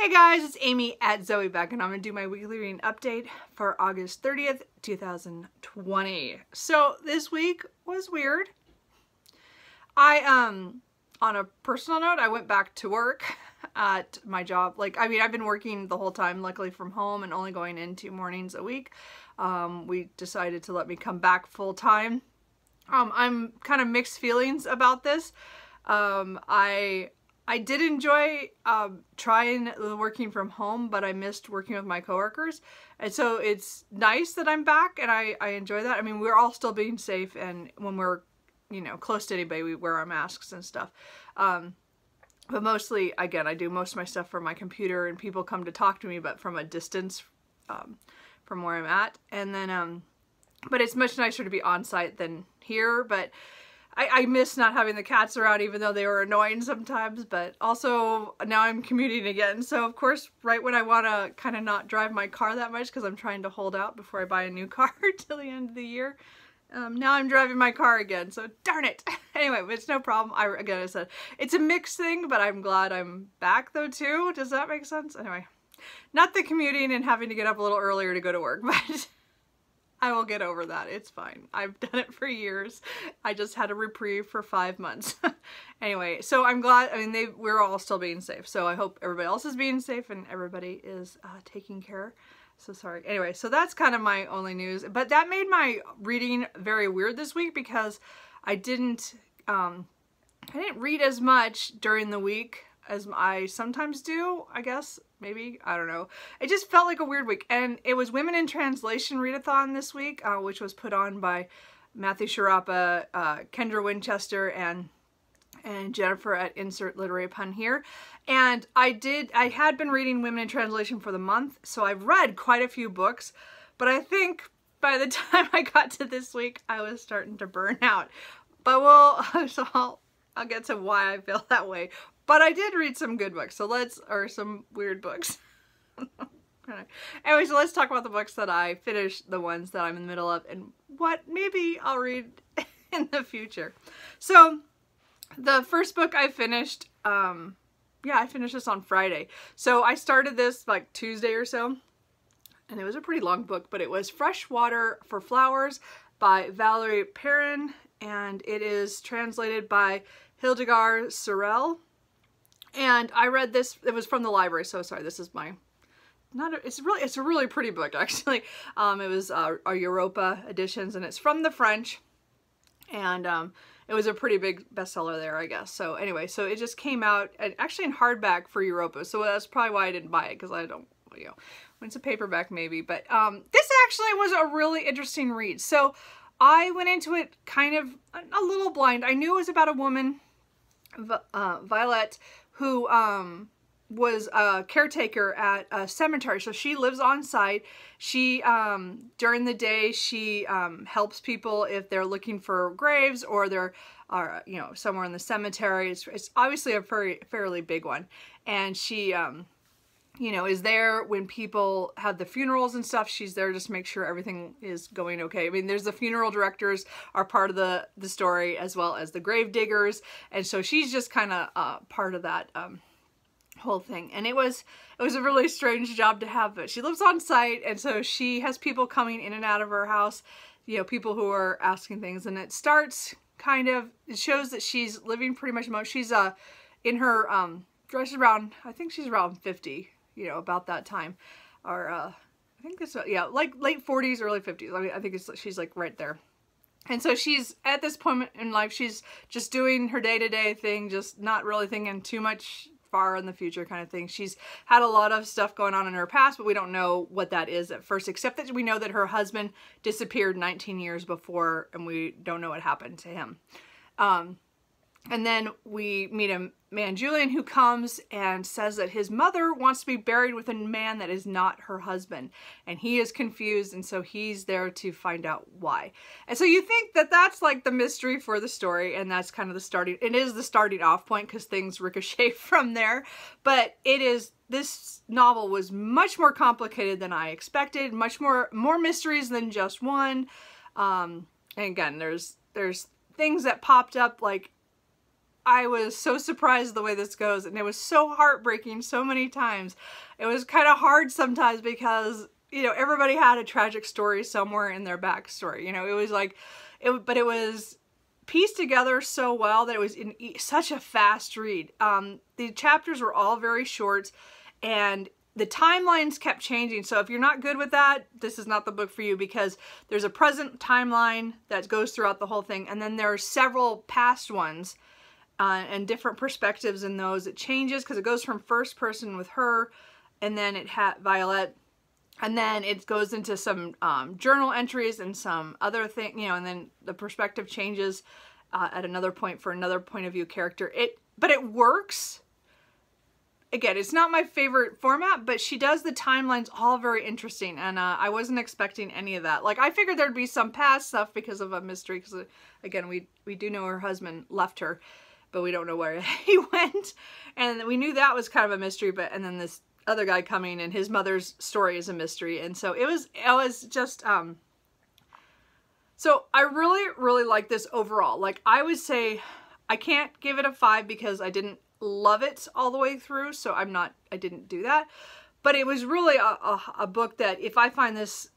Hey guys, it's Amy at Zoe back, and I'm going to do my weekly reading update for August 30th, 2020. So this week was weird. On a personal note, I went back to work at my job. I've been working the whole time, luckily from home, and only going in 2 mornings a week. We decided to let me come back full time. I'm kind of mixed feelings about this. I did enjoy trying working from home, but I missed working with my coworkers. And so it's nice that I'm back, and I enjoy that. I mean, we're all still being safe, and when we're, you know, close to anybody, we wear our masks and stuff. But mostly, again, I do most of my stuff from my computer, and people come to talk to me, but from a distance from where I'm at. And then, but it's much nicer to be on site than here, but I miss not having the cats around, even though they were annoying sometimes. But also now I'm commuting again, so of course right when I want to kind of not drive my car that much because I'm trying to hold out before I buy a new car till the end of the year, now I'm driving my car again, so darn it. Anyway, but it's no problem. Again, I said it's a mixed thing, but I'm glad I'm back though too. Does that make sense? Anyway, not the commuting and having to get up a little earlier to go to work, but I will get over that. It's fine. I've done it for years. I just had a reprieve for 5 months. Anyway, so I'm glad. I mean, we're all still being safe. So I hope everybody else is being safe and everybody is taking care. So sorry. Anyway, so that's kind of my only news. But that made my reading very weird this week because I didn't read as much during the week as I sometimes do, I guess. Maybe, I don't know. It just felt like a weird week. And it was Women in Translation Readathon this week, which was put on by Matthew Sharapa, Kendra Winchester, and Jennifer at Insert Literary Pun here. And I had been reading Women in Translation for the month, so I've read quite a few books, but I think by the time I got to this week, I was starting to burn out. But I'll get to why I feel that way. But I did read some good books, or some weird books. Anyway, so let's talk about the books that I finished, the ones that I'm in the middle of, and what maybe I'll read in the future. So, the first book I finished, I finished this on Friday. So I started this like Tuesday or so, and it was a pretty long book, but it was Fresh Water for Flowers by Valerie Perrin, and it is translated by Hildegard Sorel. And I read this, it was from the library, so sorry, this is my, it's a really pretty book, actually. It was our Europa editions, and it's from the French, and it was a pretty big bestseller there, I guess. So anyway, so it just came out, actually in hardback for Europa, so that's probably why I didn't buy it, because I don't, you know, when it's a paperback maybe. But this actually was a really interesting read. So I went into it kind of a little blind. I knew it was about a woman, Violet, who was a caretaker at a cemetery. So she lives on site. She, during the day, she helps people if they're looking for graves or they're, you know, somewhere in the cemetery. It's obviously a fairly big one. And she, you know, is there when people have the funerals and stuff. She's there just to make sure everything is going okay. I mean, there's the funeral directors are part of the story, as well as the grave diggers. And so she's just kind of part of that whole thing. And it was a really strange job to have, but she lives on site, and so she has people coming in and out of her house, you know, people who are asking things. And it starts kind of, it shows that she's living pretty much she's in her dress around, I think she's around 50, you know, about that time, or I think it's, yeah, like late 40s, early 50s. I mean, I think she's like right there. And so she's at this point in life, she's just doing her day-to-day thing, just not really thinking too much far in the future kind of thing. She's had a lot of stuff going on in her past, but we don't know what that is at first, except that we know that her husband disappeared 19 years before, and we don't know what happened to him. And then we meet a man, Julian, who comes and says that his mother wants to be buried with a man that is not her husband. And he is confused, and so he's there to find out why. And so you think that that's like the mystery for the story, and that's kind of the starting, it is the starting off point, because things ricochet from there. But it is, this novel was much more complicated than I expected, much more mysteries than just one. And again, there's things that popped up, like, I was so surprised the way this goes, and it was so heartbreaking so many times. It was kind of hard sometimes because, you know, everybody had a tragic story somewhere in their backstory. You know, it was like, but it was pieced together so well that it was in such a fast read. The chapters were all very short, and the timelines kept changing. So if you're not good with that, this is not the book for you, because there's a present timeline that goes throughout the whole thing, and then there are several past ones and different perspectives in those. It changes because it goes from first person with her, and then it had Violet, and then it goes into some journal entries and some other thing, you know, and then the perspective changes at another point for another point of view character. But it works. Again, it's not my favorite format, but she does the timelines all very interesting, and I wasn't expecting any of that. Like, I figured there'd be some past stuff because of a mystery, because, again, we do know her husband left her, but we don't know where he went, and we knew that was kind of a mystery, and then this other guy coming, and his mother's story is a mystery, and so it was just, so I really like this overall. Like, I would say, I can't give it a 5 because I didn't love it all the way through, so I didn't do that, but it was really a book that if I find this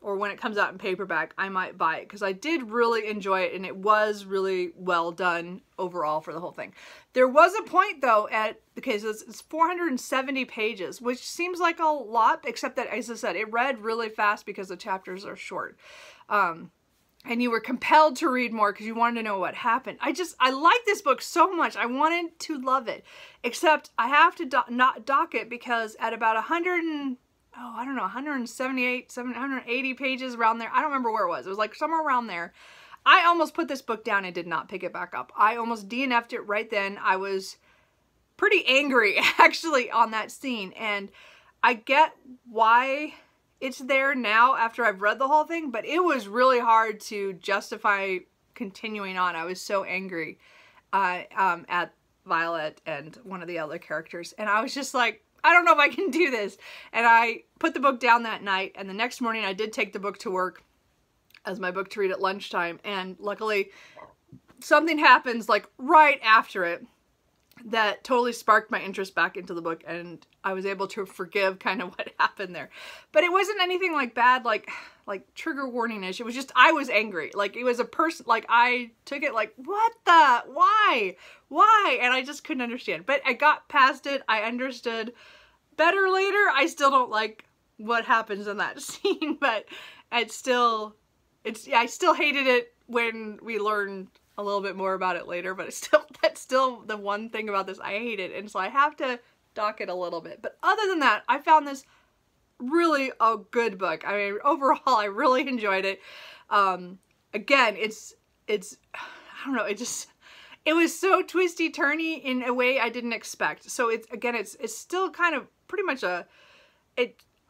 or when it comes out in paperback, I might buy it, because I did really enjoy it, and it was really well done overall for the whole thing. There was a point though it's 470 pages, which seems like a lot, except that, as I said, it read really fast because the chapters are short. And you were compelled to read more because you wanted to know what happened. I like this book so much. I wanted to love it, except I have to not dock it because at about 178, 780 pages around there. I don't remember where it was. It was like somewhere around there. I almost put this book down and did not pick it back up. I almost DNF'd it right then. I was pretty angry actually on that scene, and I get why it's there now after I've read the whole thing, but it was really hard to justify continuing on. I was so angry at Violet and one of the other characters, and I was just like, I don't know if I can do this. And I put the book down that night, and the next morning I did take the book to work as my book to read at lunchtime, and luckily something happens like right after it that totally sparked my interest back into the book, and I was able to forgive kind of what happened there. But it wasn't anything like bad, like trigger warning-ish. It was just, I was angry. Like, it was a person, like, I took it like, what the, why? And I just couldn't understand. But I got past it. I understood better later. I still don't like what happens in that scene, but I still hated it when we learned a little bit more about it later, but that's still the one thing about this. I hate it, and so I have to dock it a little bit. But other than that, I found this really a good book. I mean, overall, I really enjoyed it. Again, it's I don't know, it was so twisty-turny in a way I didn't expect. So it's still kind of pretty much a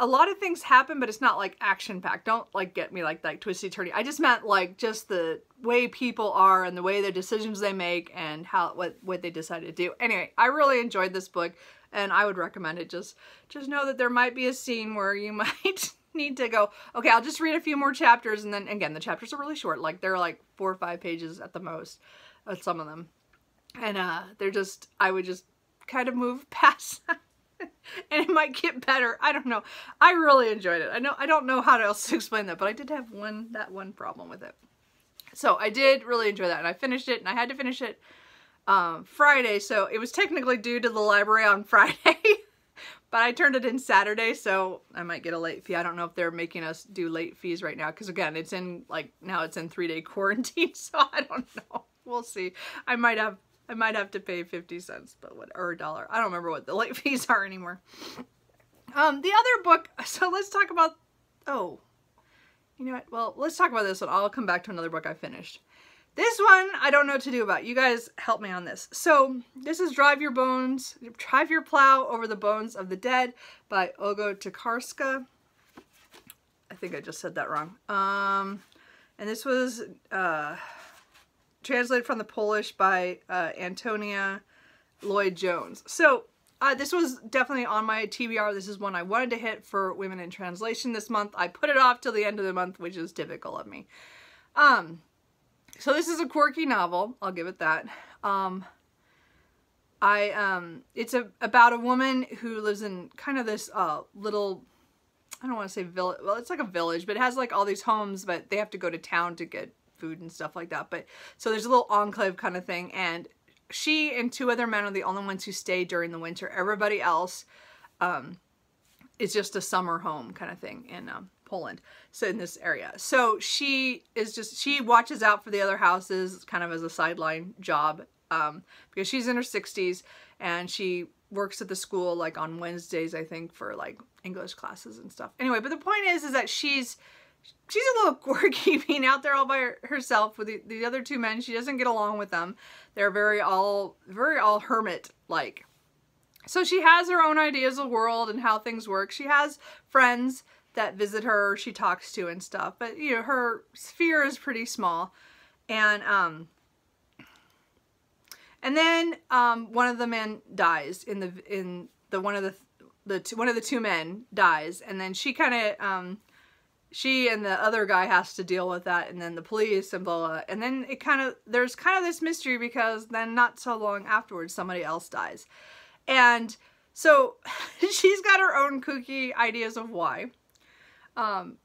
lot of things happen, but it's not like action-packed. Don't like get me like that twisty-turny. I just meant like just the way people are and the way the decisions they make and what they decide to do. Anyway, I really enjoyed this book, and I would recommend it. Just know that there might be a scene where you might need to go, okay, I'll just read a few more chapters, and then again, the chapters are really short. Like, they're like 4 or 5 pages at the most, some of them. And I would just kind of move past that. And it might get better. I don't know. I really enjoyed it. I don't know how else to explain that, but I did have that one problem with it. So I did really enjoy that, and I finished it, and I had to finish it Friday, so it was technically due to the library on Friday, but I turned it in Saturday, so I might get a late fee. I don't know if they're making us do late fees right now, because again, it's in now it's in 3-day quarantine, so I don't know. We'll see. I might have to pay 50 cents, or $1. I don't remember what the late fees are anymore. The other book, so let's talk about, you know what? Well, let's talk about this one. I'll come back to another book I finished. This one, I don't know what to do about. You guys help me on this. So, this is Drive Your Plow Over the Bones of the Dead by Olga Tokarska. I think I just said that wrong. And this was, translated from the Polish by Antonia Lloyd-Jones. So this was definitely on my TBR. This is one I wanted to hit for Women in Translation this month. I put it off till the end of the month, which is typical of me. So this is a quirky novel. I'll give it that. It's about a woman who lives in kind of this little, I don't want to say village, well, it's like a village, but it has like all these homes, but they have to go to town to get food and stuff like that. But so there's a little enclave kind of thing, and she and two other men are the only ones who stay during the winter. Everybody else is just a summer home kind of thing in Poland, so in this area. So she watches out for the other houses kind of as a sideline job, because she's in her 60s and she works at the school like on Wednesdays, I think, for like English classes and stuff. Anyway, but the point is that she's a little quirky being out there all by herself with the other two men. She doesn't get along with them. They're very all hermit-like. So she has her own ideas of the world and how things work. She has friends that visit her, she talks to and stuff, but you know, her sphere is pretty small. And then one of the men dies one of the two men dies, and then she kind of she and the other guy has to deal with that, and then the police and blah, blah. And then there's kind of this mystery, because then not so long afterwards somebody else dies. And so she's got her own kooky ideas of why. And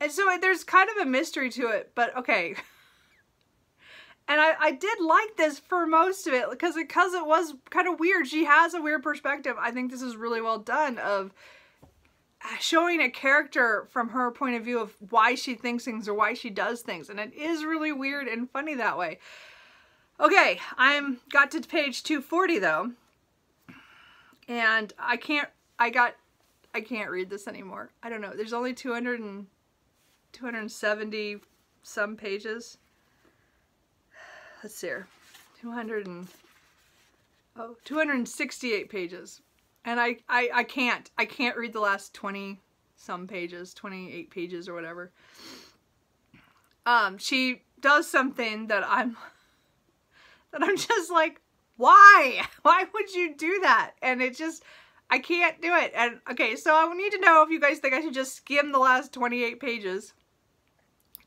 so there's kind of a mystery to it, but okay. And I did like this for most of it, because it was kind of weird. She has a weird perspective. I think this is really well done, of showing a character from her point of view of why she thinks things or why she does things. And it is really weird and funny that way. Okay, got to page 240 though. And I can't read this anymore. I don't know. There's only 270 some pages. Let's see here. 268 pages. And I can't read the last 20 some pages, 28 pages or whatever. She does something that I'm just like, why? Why would you do that? And it just, I can't do it. And okay, so I need to know if you guys think I should just skim the last 28 pages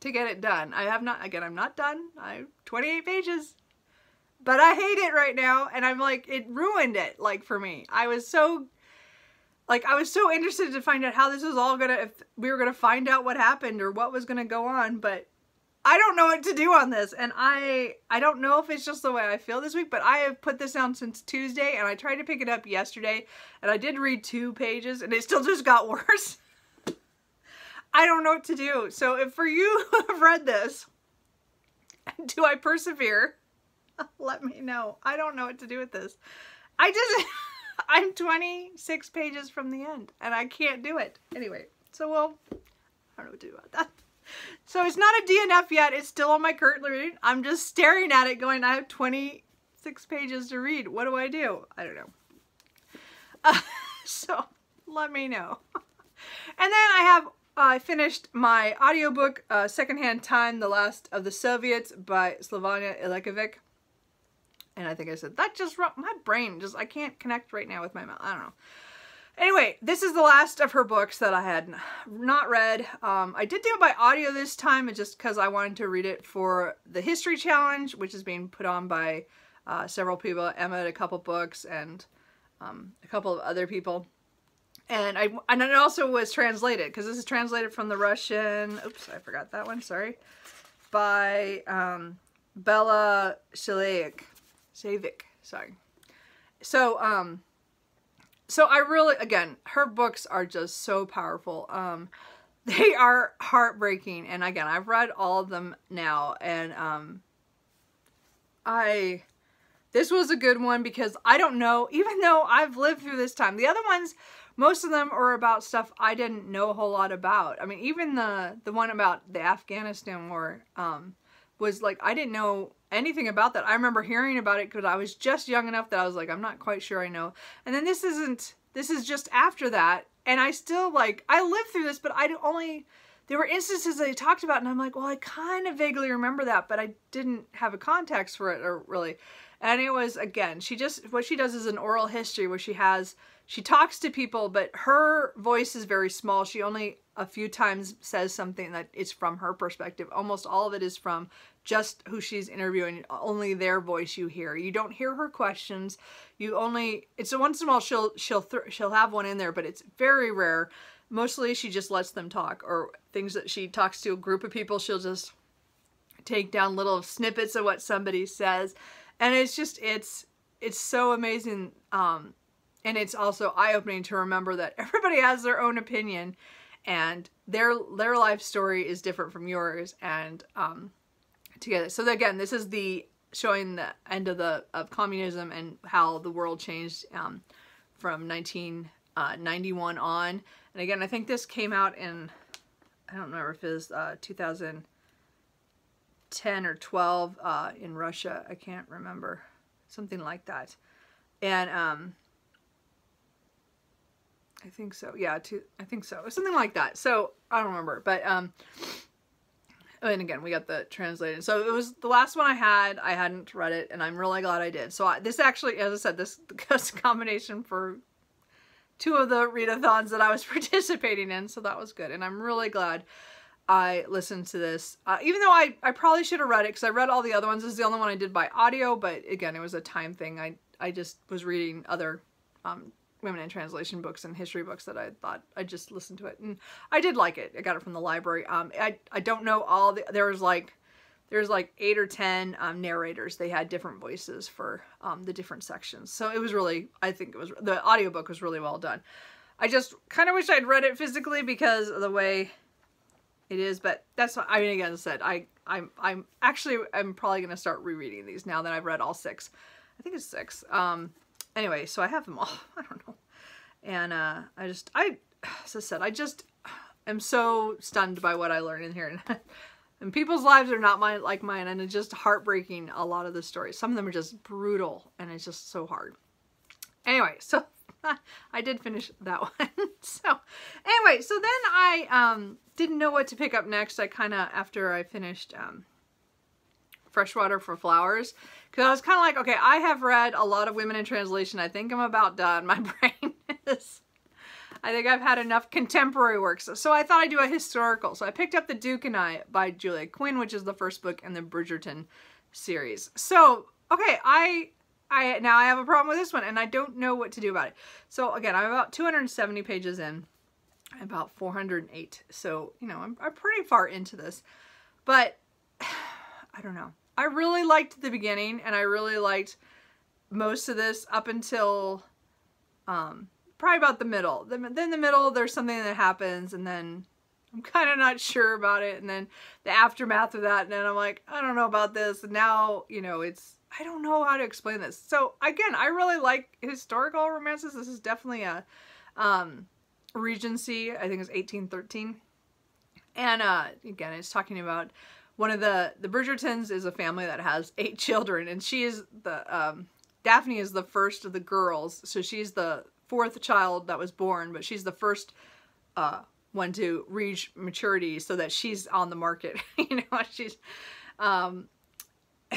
to get it done. I'm not done. I have 28 pages. But I hate it right now, and I'm like, it ruined it, like, for me. I was so interested to find out how this was all if we were gonna find out what happened or what was gonna go on, but I don't know what to do on this, and I don't know if it's just the way I feel this week, but I have put this down since Tuesday, and I tried to pick it up yesterday, and I did read 2 pages, and it still just got worse. I don't know what to do. So if for you who have read this, do I persevere? Let me know. I don't know what to do with this. I'm 26 pages from the end, and I can't do it. Anyway, so I don't know what to do about that. So it's not a DNF yet. It's still on my current reading. I'm just staring at it going, I have 26 pages to read. What do? I don't know. So let me know. And then I finished my audiobook, Secondhand Time, The Last of the Soviets by Slavanja Ilikovic. And I think I said, that just, my brain I can't connect right now with my mouth. I don't know. Anyway, this is the last of her books that I had not read. I did do it by audio this time, just because I wanted to read it for the History Challenge, which is being put on by several people. Emma had a couple books, and a couple of other people. And it also was translated, because this is translated from the Russian, oops, I forgot that one, sorry, by Bella Savic, sorry. So, so I really, again, her books are just so powerful. They are heartbreaking, and again, I've read all of them now, and this was a good one, because I don't know, even though I've lived through this time, the other ones, most of them are about stuff I didn't know a whole lot about. I mean, even the one about the Afghanistan war was like, I didn't know anything about that. I remember hearing about it because I was just young enough that I was like, I'm not quite sure I know. And then this is just after that. And I still I lived through this, but there were instances that they talked about, and I'm like, well, I kind of vaguely remember that, but I didn't have a context for it, or really. And it was, again, what she does is an oral history where she talks to people, but her voice is very small. She only a few times says something that is from her perspective. Almost all of it is from just who she's interviewing, only their voice you hear. You don't hear her questions. You only, it's a once in a while she'll have one in there, but it's very rare. Mostly she just lets them talk, or things that she talks to a group of people, she'll just take down little snippets of what somebody says. And it's just, it's so amazing. And it's also eye-opening to remember that everybody has their own opinion, and their life story is different from yours, and together. So again, this is showing the end of communism and how the world changed from 1991 on. And again, I think this came out in, I don't remember if it was 2010 or 12 in Russia. I can't remember. Something like that. And I think so. Yeah, I think so. Something like that. So I don't remember. But and again, we got the translated. So it was the last one I had. I hadn't read it, and I'm really glad I did. So this actually, as I said, this was a combination for 2 of the readathons that I was participating in, so that was good. And I'm really glad I listened to this. Even though I probably should have read it, because I read all the other ones. This is the only one I did by audio, but again, it was a time thing. I just was reading other women in translation books and history books that I thought I'd just listen to it. And I did like it. I got it from the library. I don't know all the, there's like 8 or 10 narrators. They had different voices for the different sections. So it was really, I think it was, the audiobook was really well done. I just kind of wish I'd read it physically because of the way it is, but that's what, I mean, again, as I said, I'm probably going to start rereading these now that I've read all 6. I think it's 6. Anyway, so I have them all. I don't know. And as I said, I just am so stunned by what I learned in here. And people's lives are not like mine, and it's just heartbreaking, a lot of the stories. Some of them are just brutal, and it's just so hard. Anyway, so I did finish that one. So anyway, so then I didn't know what to pick up next. I kind of, after I finished Freshwater for Flowers, because I was kind of like, okay, I have read a lot of women in translation. I think I'm about done. My brain is, I think I've had enough contemporary works. So I thought I'd do a historical. So I picked up The Duke and I by Julia Quinn, which is the first book in the Bridgerton series. So, okay, now I have a problem with this one, and I don't know what to do about it. So again, I'm about 270 pages in, about 408. So, you know, I'm pretty far into this, but I don't know. I really liked the beginning, and I really liked most of this up until probably about the middle. Then the middle, there's something that happens, and then I'm kind of not sure about it, and then the aftermath of that, and then I'm like, I don't know about this, and now, you know, I don't know how to explain this. So again, I really like historical romances. This is definitely a Regency, I think it's 1813. And again, it's talking about one of the Bridgertons is a family that has 8 children, and she is Daphne is the first of the girls, so she's the 4th child that was born, but she's the first one to reach maturity, so that she's on the market. You know,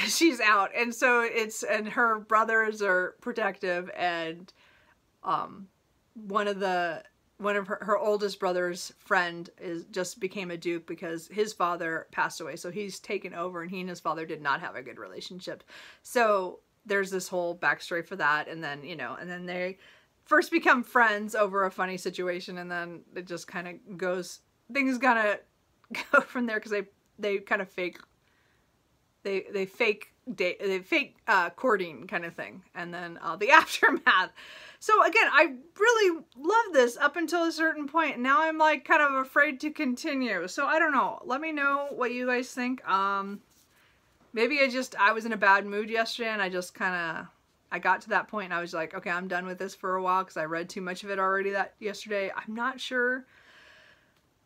she's out, and so and her brothers are protective, and one of her oldest brother's friend just became a duke because his father passed away, so he's taken over, and he and his father did not have a good relationship. So there's this whole backstory for that, and then, you know, and then they first become friends over a funny situation, and then it just kind of goes, things gonna go from there, because they kind of fake courting kind of thing, and then the aftermath. So again, I really love this up until a certain point. Now I'm like kind of afraid to continue. So I don't know. Let me know what you guys think. Maybe I was in a bad mood yesterday, and I just I got to that point, and I was like, okay, I'm done with this for a while because I read too much of it already yesterday. I'm not sure.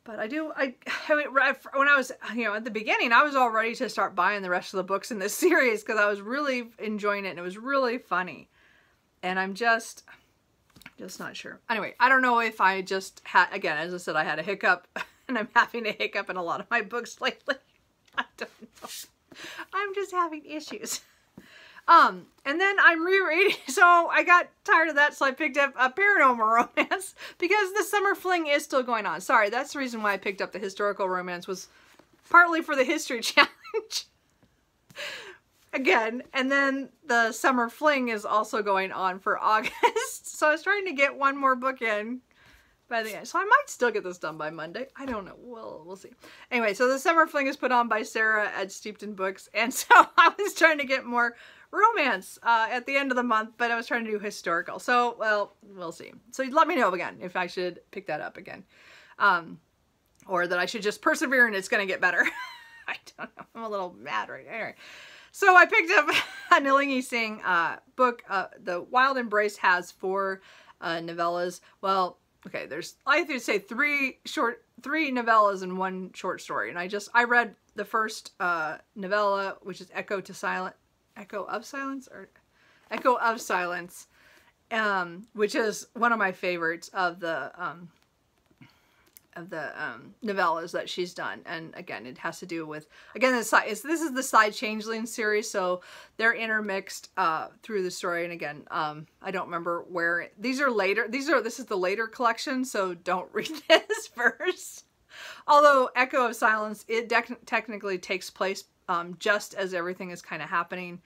But I mean, when I was, you know, at the beginning, I was all ready to start buying the rest of the books in this series because I was really enjoying it, and it was really funny. And I'm just not sure. Anyway, I don't know if I just had, again, as I said, I had a hiccup, and I'm having a hiccup in a lot of my books lately. I don't know. I'm just having issues. And then I'm rereading, so I got tired of that, so I picked up a paranormal romance because the summer fling is still going on. Sorry, that's the reason why I picked up the historical romance, was partly for the history challenge. Again, and then the summer fling is also going on for August. So I was trying to get one more book in by the end. So I might still get this done by Monday. I don't know. We'll see. Anyway, so the summer fling is put on by Sarah at Steeped in Books. And so I was trying to get more romance at the end of the month, but I was trying to do historical. So, well, we'll see. So let me know again if I should pick that up again. Or that I should just persevere and it's going to get better. I don't know. I'm a little mad right now. Anyway. So I picked up a Nilingyi Singh book. The Wild Embrace has 4 novellas. Well, okay, I have to say 3 novellas and 1 short story. And I read the first novella, which is Echo of Silence, which is one of my favorites of the novellas that she's done. And again, it has to do with, again, this is the Side Changeling series, so they're intermixed through the story. And again, I don't remember where these are later. This is the later collection, so don't read this first. Although Echo of Silence, it technically takes place just as everything is kind of happening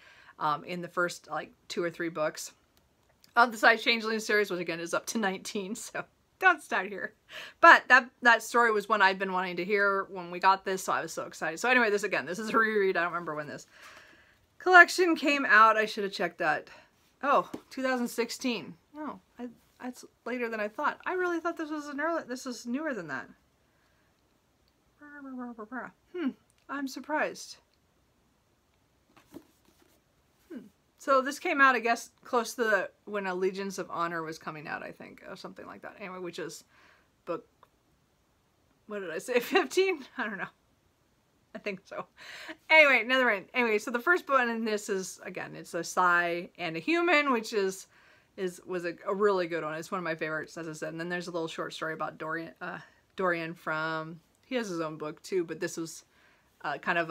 in the first like 2 or 3 books of the Side Changeling series, which again is up to 19. So don't start here. But that story was one I'd been wanting to hear when we got this, so I was so excited. So anyway, this is a reread. I don't remember when this collection came out. I should have checked that. Oh, 2016. Oh, that's later than I thought. I really thought this was newer than that. I'm surprised. So this came out, I guess, close to when Allegiance of Honor was coming out, I think, or something like that. Anyway, which is book, what did I say, 15? I don't know. I think so. Anyway, anyway, so the first book in this is, again, it's a Psy and a Human, which was a really good one. It's one of my favorites, as I said. And then there's a little short story about Dorian from, he has his own book too, but this was kind of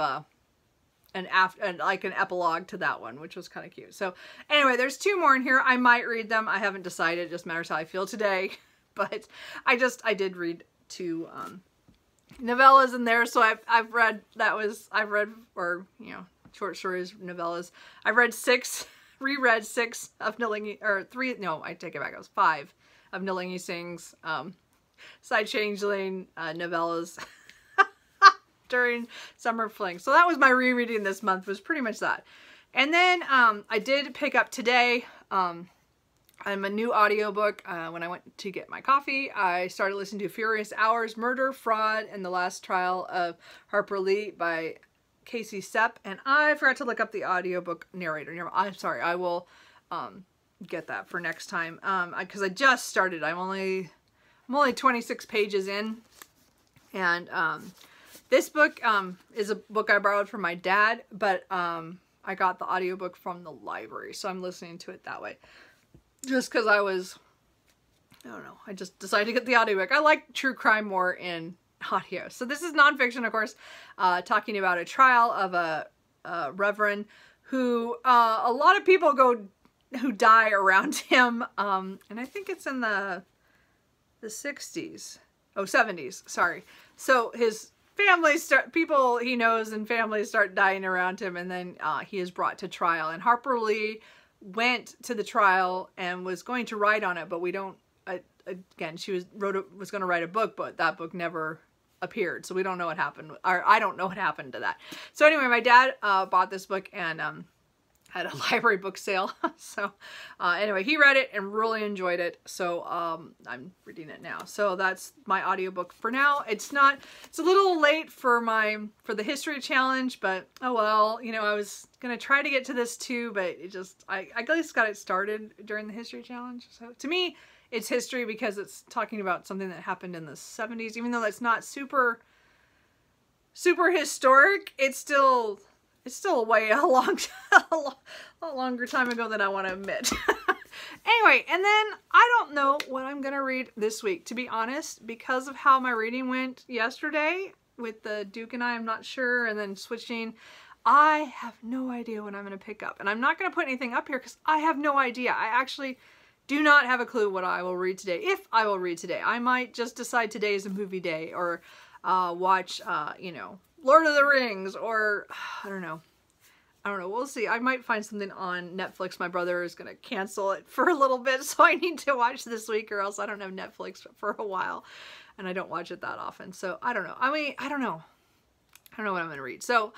like an epilogue to that one, which was kind of cute. So anyway, there's 2 more in here. I might read them. I haven't decided. It just matters how I feel today. But I did read 2 novellas in there. So I've read or, you know, short stories, novellas. I've read 6, reread 6 of Nilingyi, or 3, no, I take it back. It was 5 of Nilingyi Singh's Side Changeling novellas during summer fling. So that was my rereading this month, was pretty much that. And then I did pick up today a new audiobook. When I went to get my coffee, I started listening to Furious Hours, Murder, Fraud, and the Last Trial of Harper Lee by Casey Sepp. And I forgot to look up the audiobook narrator. I'm sorry, I will get that for next time. Because I just started. I'm only 26 pages in. And this book is a book I borrowed from my dad, but I got the audiobook from the library, so I'm listening to it that way. Just because I don't know, I just decided to get the audiobook. I like true crime more in audio. So this is nonfiction, of course, talking about a trial of a reverend who a lot of people who die around him, and I think it's in the 60s. Oh, 70s, sorry. So his people he knows and families start dying around him, and then he is brought to trial. And Harper Lee went to the trial and was going to write on it, but we don't. Again, she was going to write a book, but that book never appeared, so we don't know what happened. Or I don't know what happened to that. So anyway, my dad bought this book and had a library book sale. So anyway, he read it and really enjoyed it. So I'm reading it now. So that's my audiobook for now. It's a little late for the history challenge, but oh well, you know, I was going to try to get to this too, but I at least got it started during the history challenge. So to me, it's history because it's talking about something that happened in the 70s, even though that's not super historic. It's still a lot longer time ago than I want to admit. Anyway, and then I don't know what I'm going to read this week, to be honest, because of how my reading went yesterday with the Duke and I'm not sure, and then switching. I have no idea what I'm going to pick up. And I'm not going to put anything up here because I have no idea. I actually do not have a clue what I will read today, if I will read today. I might just decide today is a movie day, or watch, you know, Lord of the Rings, or I don't know. I don't know. We'll see. I might find something on Netflix. My brother is going to cancel it for a little bit, so I need to watch this week or else I don't have Netflix for a while. And I don't watch it that often. So I don't know. I mean, I don't know. I don't know what I'm going to read. So,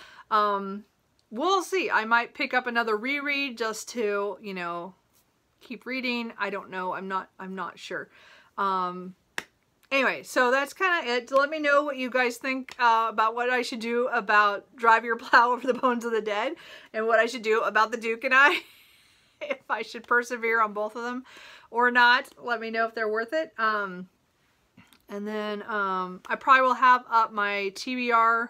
we'll see. I might pick up another reread just to, you know, keep reading. I don't know. I'm not sure. Anyway, so that's kind of it. Let me know what you guys think about what I should do about Drive Your Plow Over the Bones of the Dead and what I should do about The Duke and I. If I should persevere on both of them or not. Let me know if they're worth it. And then I probably will have up my TBR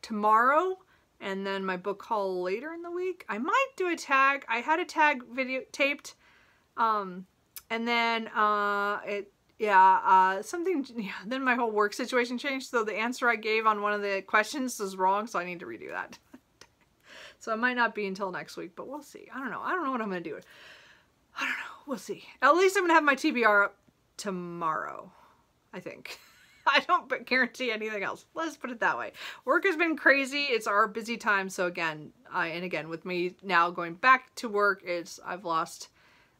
tomorrow and then my book haul later in the week. I might do a tag. I had a tag video taped. And then then my whole work situation changed, so the answer I gave on one of the questions is wrong, so I need to redo that. So it might not be until next week, but we'll see. I don't know. I don't know what I'm going to do. I don't know. We'll see. At least I'm going to have my TBR up tomorrow, I think. I don't guarantee anything else. Let's put it that way. Work has been crazy. It's our busy time, so again, with me now going back to work,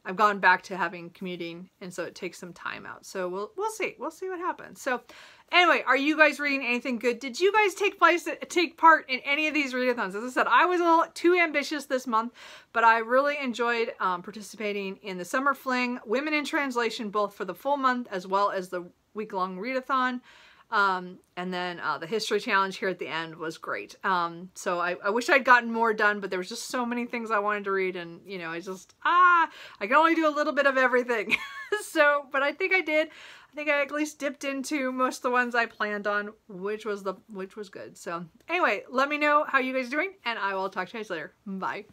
I've gone back to having commuting, and so it takes some time out. So we'll see. We'll see what happens. So anyway, are you guys reading anything good? Did you guys take part in any of these readathons? As I said, I was a little too ambitious this month, but I really enjoyed participating in the Summer Fling, Women in Translation, both for the full month as well as the week-long readathon. And then the history challenge here at the end was great. So I wish I'd gotten more done, but there was just so many things I wanted to read, and you know, I can only do a little bit of everything. So, but I think I did. I think I at least dipped into most of the ones I planned on, which was good. So anyway, let me know how you guys are doing, and I will talk to you guys later. Bye.